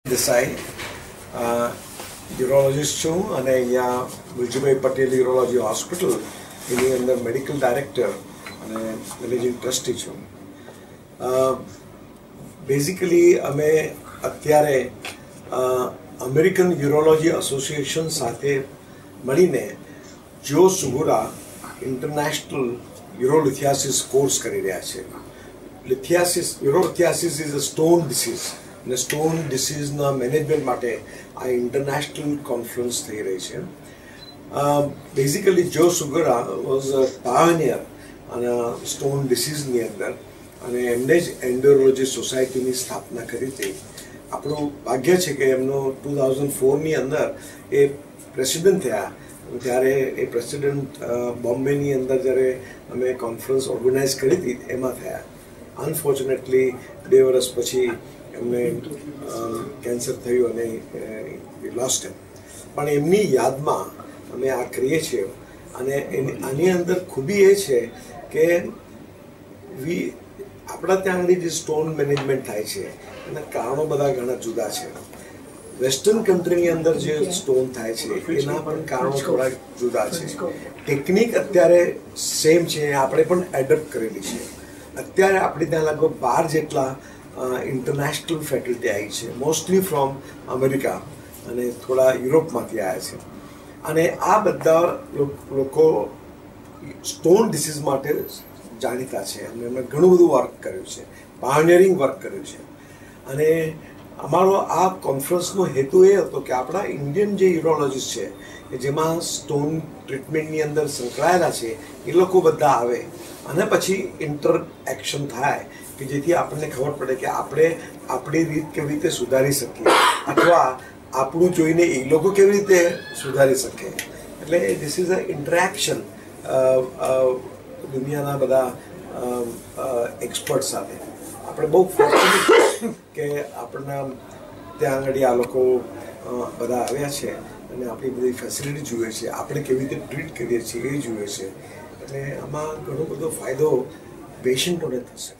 Desai urologist છું અને અહીંયા મુલજીભાઈ પટેલ યુરોલોજી હોસ્પિટલ એની અંદર મેડિકલ ડાયરેક્ટર અને મેનેજિંગ ટ્રસ્ટી છું. બેઝિકલી અમે અત્યારે અમેરિકન યુરોલોજી એસોસિએશન સાથે મળીને જો સુગુરા ઇન્ટરનેશનલ યુરોલિથિયાસિસ કોર્સ કરી રહ્યા છે. યુરોલિથિયાસિસ ઇઝ અ સ્ટોન ડિસીઝ અને સ્ટોન ડિસીઝના મેનેજમેન્ટ માટે આ ઇન્ટરનેશનલ કોન્ફરન્સ થઈ રહી છે. બેઝિકલી જો સુગરા વોઝ અ પાયોનિયર અને સ્ટોન ડિસીઝની અંદર અને એમને જ એન્ડોરોલોજી સોસાયટીની સ્થાપના કરી હતી. આપણું ભાગ્ય છે કે એમનો 2004ની અંદર એ પ્રેસિડેન્ટ થયા ત્યારે એ પ્રેસિડેન્ટ બોમ્બેની અંદર જ્યારે અમે કોન્ફરન્સ ઓર્ગેનાઇઝ કરી હતી એમાં થયા. અનફોર્ચ્યુનેટલી 2 વર્ષ પછી એમને કેન્સર થયું અને લોસ્ટ એમ. પણ એમની યાદમાં અમે આ કરીએ છીએ અને આની અંદર ખૂબી એ છે કે આપણા ત્યાં આગળ જે સ્ટોન મેનેજમેન્ટ થાય છે એના કારણો બધા ઘણા જુદા છે. વેસ્ટર્ન કન્ટ્રીની અંદર જે સ્ટોન થાય છે એના પણ કારણો થોડા જુદા છે. ટેકનિક અત્યારે સેમ છે, આપણે પણ એડપ્ટ કરેલી છે. અત્યારે આપણે ત્યાં લગભગ 12 જેટલા ઇન્ટરનેશનલ ફેકલ્ટી આવી છે, મોસ્ટલી ફ્રોમ અમેરિકા અને થોડા યુરોપમાંથી આવ્યા છે. અને આ બધા લોકો સ્ટોન ડિસીઝ માટે જાણીતા છે અને એમણે ઘણું બધું વર્ક કર્યું છે, પાયોનિયરિંગ વર્ક કર્યું છે. અને અમારો આ કોન્ફરન્સનો હેતુ એ હતો કે આપણા ઇન્ડિયન જે યુરોલોજીસ્ટ છે કે જેમાં સ્ટોન ટ્રીટમેન્ટની અંદર સંકળાયેલા છે એ લોકો બધા આવે અને પછી ઇન્ટરએક્શન થાય કે જેથી આપણને ખબર પડે કે આપણે આપણી રીત કેવી રીતે સુધારી શકીએ અથવા આપણું જોઈને એ લોકો કેવી રીતે સુધારી શકે. એટલે ધીસ ઇઝ અ ઇન્ટરેક્શન દુનિયાના બધા એક્સપર્ટ સાથે. આપણે બહુ ફોર્ચ્યુનેટ કે આપણના ત્યાં આગળ આ લોકો બધા આવ્યા છે અને આપણી બધી ફેસિલિટી જુએ છે, આપણે કેવી રીતે ટ્રીટ કરીએ છીએ એ જુએ છે. એટલે આમાં ઘણો બધો ફાયદો પેશન્ટોને થશે.